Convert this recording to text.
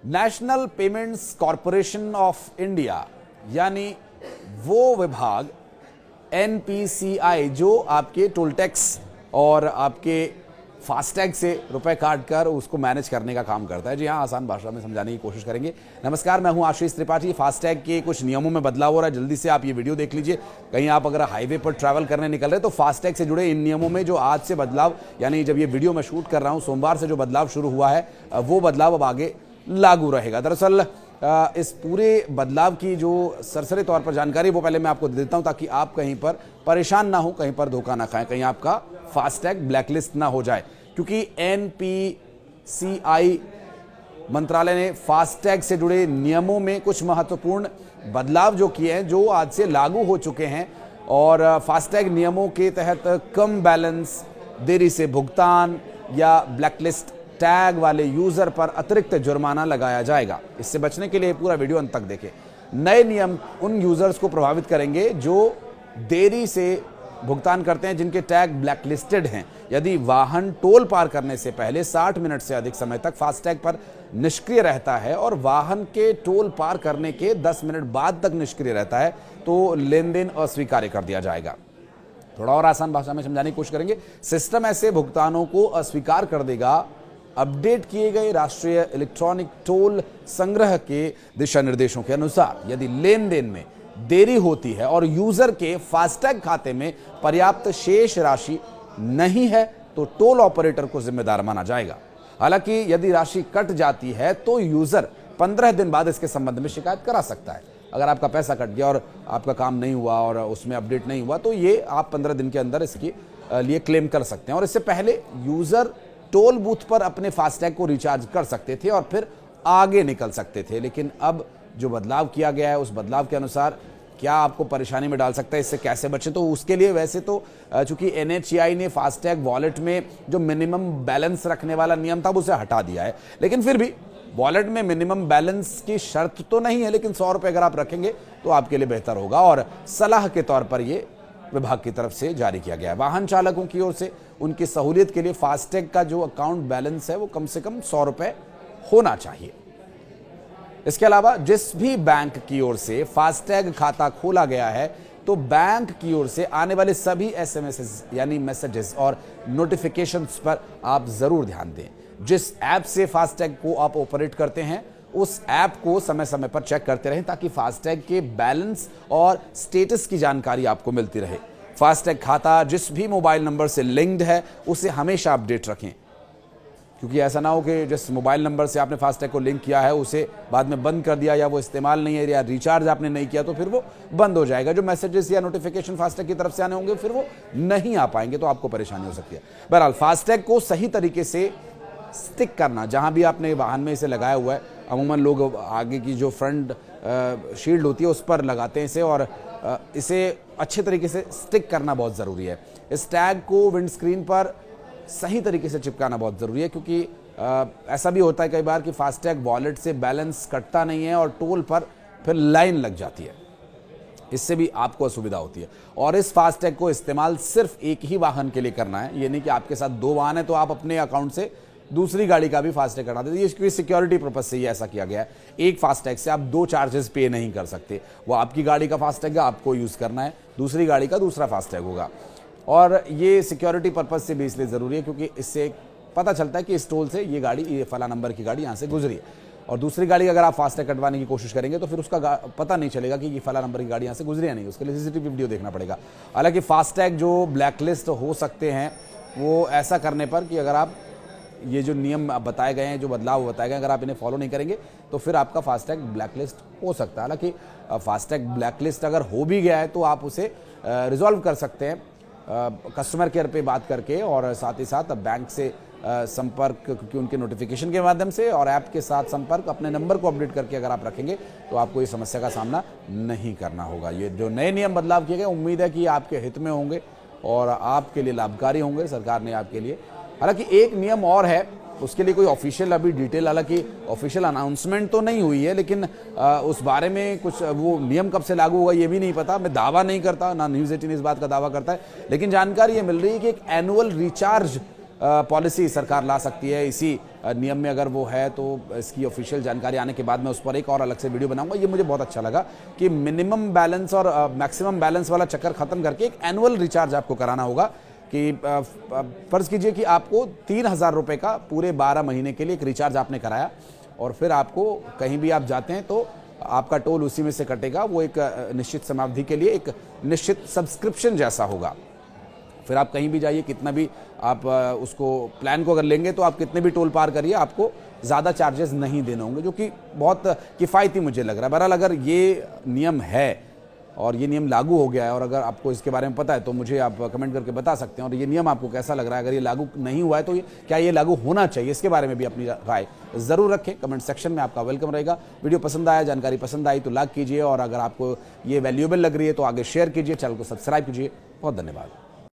National payments corporation of India यानी वो विभाग एनपीसीआई जो आपके टोल टैक्स और आपके फास्टैग से रुपए काट कर उसको मैनेज करने का काम करता है। जी हाँ, आसान भाषा में समझाने की कोशिश करेंगे। नमस्कार, मैं हूं आशीष त्रिपाठी। फास्टैग के कुछ नियमों में बदलाव हो रहा है, जल्दी से आप ये वीडियो देख लीजिए। कहीं आप अगर हाईवे पर ट्रैवल करने निकल रहे हैं तो फास्टैग से जुड़े इन नियमों में जो आज से बदलाव, यानी जब ये वीडियो मैं शूट कर रहा हूं सोमवार से जो बदलाव शुरू हुआ है वो बदलाव अब आगे लागू रहेगा। दरअसल इस पूरे बदलाव की जो सरसरी तौर पर जानकारी वो पहले मैं आपको दे देता हूं ताकि आप कहीं पर परेशान ना हो, कहीं पर धोखा ना खाएं, कहीं आपका फास्टैग ब्लैकलिस्ट ना हो जाए। क्योंकि एनपीसीआई मंत्रालय ने फास्टैग से जुड़े नियमों में कुछ महत्वपूर्ण बदलाव जो किए हैं, जो आज से लागू हो चुके हैं। और फास्टैग नियमों के तहत कम बैलेंस, देरी से भुगतान या ब्लैकलिस्ट टैग वाले यूजर पर अतिरिक्त जुर्माना लगाया जाएगा। इससे बचने के लिए पूरा वीडियो अंत तक देखें। नए नियम उन यूजर्स को प्रभावित करेंगे जो देरी से भुगतान करते हैं, जिनके टैग ब्लैकलिस्टेड हैं। यदि वाहन टोल पार करने से पहले 60 मिनट से अधिक समय तक फास्टैग पर निष्क्रिय रहता है और वाहन के टोल पार करने के 10 मिनट बाद तक निष्क्रिय रहता है तो लेन देन अस्वीकार्य कर दिया जाएगा। थोड़ा और आसान भाषा में समझाने की कोशिश करेंगे। सिस्टम ऐसे भुगतानों को अस्वीकार कर देगा। अपडेट किए गए राष्ट्रीय इलेक्ट्रॉनिक टोल संग्रह के दिशा निर्देशों के अनुसार यदि लेन देन में देरी होती है और यूजर के फास्टैग खाते में पर्याप्त शेष राशि नहीं है तो टोल ऑपरेटर को जिम्मेदार माना जाएगा। हालांकि यदि राशि कट जाती है तो यूजर 15 दिन बाद इसके संबंध में शिकायत करा सकता है। अगर आपका पैसा कट गया और आपका काम नहीं हुआ और उसमें अपडेट नहीं हुआ तो ये आप 15 दिन के अंदर इसके लिए क्लेम कर सकते हैं। और इससे पहले यूजर टोल बूथ पर अपने फास्टैग को रिचार्ज कर सकते थे और फिर आगे निकल सकते थे। लेकिन अब जो बदलाव किया गया है उस बदलाव के अनुसार क्या आपको परेशानी में डाल सकता है, इससे कैसे बचें, तो उसके लिए वैसे तो चूंकि एनएचएआई ने फास्टैग वॉलेट में जो मिनिमम बैलेंस रखने वाला नियम था उसे हटा दिया है। लेकिन फिर भी वॉलेट में मिनिमम बैलेंस की शर्त तो नहीं है, लेकिन 100 रुपए अगर आप रखेंगे तो आपके लिए बेहतर होगा। और सलाह के तौर पर यह विभाग की तरफ से जारी किया गया है। वाहन चालकों की ओर से उनकी सहूलियत के लिए फास्टैग का जो अकाउंट बैलेंस है वो कम से कम 100 रुपए होना चाहिए। इसके अलावा जिस भी बैंक की ओर से फास्टैग खाता खोला गया है तो बैंक की ओर से आने वाले सभी एसएमएस यानी मैसेजेस और नोटिफिकेशंस पर आप जरूर ध्यान दें। जिस ऐप से फास्टैग को आप ऑपरेट करते हैं उस ऐप को समय समय पर चेक करते रहें ताकि फास्टैग के बैलेंस और स्टेटस की जानकारी आपको मिलती रहे। फास्टैग खाता जिस भी मोबाइल नंबर से लिंक्ड है उसे हमेशा अपडेट रखें, क्योंकि ऐसा ना हो कि जिस मोबाइल नंबर से आपने फास्टैग को लिंक किया है उसे बाद में बंद कर दिया या वो इस्तेमाल नहीं है या रिचार्ज आपने नहीं किया तो फिर वो बंद हो जाएगा। जो मैसेजेस या नोटिफिकेशन फास्टैग की तरफ से आने होंगे फिर वो नहीं आ पाएंगे तो आपको परेशानी हो सकती है। बहरहाल फास्टैग को सही तरीके से स्टिक करना, जहां भी आपने वाहन में इसे लगाया हुआ है, अमूमन लोग आगे की जो फ्रंट शील्ड होती है उस पर लगाते हैं इसे, और इसे अच्छे तरीके से स्टिक करना बहुत ज़रूरी है। इस टैग को विंडस्क्रीन पर सही तरीके से चिपकाना बहुत ज़रूरी है, क्योंकि ऐसा भी होता है कई बार कि फास्टैग वॉलेट से बैलेंस कटता नहीं है और टोल पर फिर लाइन लग जाती है। इससे भी आपको असुविधा होती है। और इस फास्टैग को इस्तेमाल सिर्फ एक ही वाहन के लिए करना है। ये नहीं कि आपके साथ 2 वाहन है तो आप अपने अकाउंट से दूसरी गाड़ी का भी फास्टैग कटा देते हैं। इसकी सिक्योरिटी पर्पज से ही ऐसा किया गया है। एक फास्टैग से आप 2 चार्जेस पे नहीं कर सकते। वो आपकी गाड़ी का फास्टैग है, आपको यूज़ करना है, दूसरी गाड़ी का दूसरा फास्टैग होगा। और ये सिक्योरिटी पर्पज से भी इसलिए ज़रूरी है क्योंकि इससे पता चलता है कि इस टोल से ये गाड़ी, ये फला नंबर की गाड़ी यहाँ से गुजरी है। और दूसरी गाड़ी अगर आप फास्टैग कटवाने की कोशिश करेंगे तो फिर उसका पता नहीं चलेगा कि ये फला नंबर की गाड़ी यहाँ से गुजरी है नहीं। उसके लिए सीसीटीवी वीडियो देखना पड़ेगा। हालांकि फास्टैग जो ब्लैकलिस्ट हो सकते हैं वो ऐसा करने पर कि अगर आप ये जो नियम बताए गए हैं, जो बदलाव बताए गए हैं, अगर आप इन्हें फॉलो नहीं करेंगे तो फिर आपका फास्टैग ब्लैकलिस्ट हो सकता है। हालांकि फास्टैग ब्लैकलिस्ट अगर हो भी गया है तो आप उसे रिजॉल्व कर सकते हैं कस्टमर केयर पे बात करके, और साथ ही साथ बैंक से संपर्क, क्योंकि उनके नोटिफिकेशन के माध्यम से और ऐप के साथ संपर्क, अपने नंबर को अपडेट करके अगर आप रखेंगे तो आपको इस समस्या का सामना नहीं करना होगा। ये जो नए नियम बदलाव किए गए उम्मीद है कि आपके हित में होंगे और आपके लिए लाभकारी होंगे। सरकार ने आपके लिए, हालांकि एक नियम और है, उसके लिए कोई ऑफिशियल अभी डिटेल, हालांकि ऑफिशियल अनाउंसमेंट तो नहीं हुई है, लेकिन उस बारे में कुछ, वो नियम कब से लागू होगा ये भी नहीं पता। मैं दावा नहीं करता, ना न्यूज़ 18 इस बात का दावा करता है, लेकिन जानकारी ये मिल रही है कि एक एनुअल रिचार्ज पॉलिसी सरकार ला सकती है इसी नियम में, अगर वो है तो इसकी ऑफिशियल जानकारी आने के बाद मैं उस पर एक और अलग से वीडियो बनाऊंगा। ये मुझे बहुत अच्छा लगा कि मिनिमम बैलेंस और मैक्सिमम बैलेंस वाला चक्कर खत्म करके एक एनुअल रिचार्ज आपको कराना होगा कि फर्ज कीजिए कि आपको 3,000 रुपये का पूरे 12 महीने के लिए एक रिचार्ज आपने कराया और फिर आपको कहीं भी आप जाते हैं तो आपका टोल उसी में से कटेगा। वो एक निश्चित समावधि के लिए एक निश्चित सब्सक्रिप्शन जैसा होगा। फिर आप कहीं भी जाइए, कितना भी आप उसको प्लान को अगर लेंगे तो आप कितने भी टोल पार करिए, आपको ज़्यादा चार्जेस नहीं देने होंगे, जो कि बहुत किफ़ायती मुझे लग रहा है। बहरहाल अगर ये नियम है और ये नियम लागू हो गया है और अगर आपको इसके बारे में पता है तो मुझे आप कमेंट करके बता सकते हैं। और ये नियम आपको कैसा लग रहा है, अगर ये लागू नहीं हुआ है तो क्या ये लागू होना चाहिए, इसके बारे में भी अपनी राय ज़रूर रखें। कमेंट सेक्शन में आपका वेलकम रहेगा। वीडियो पसंद आया, जानकारी पसंद आई तो लाइक कीजिए और अगर आपको ये वैल्यूएबल लग रही है तो आगे शेयर कीजिए, चैनल को सब्सक्राइब कीजिए। बहुत धन्यवाद।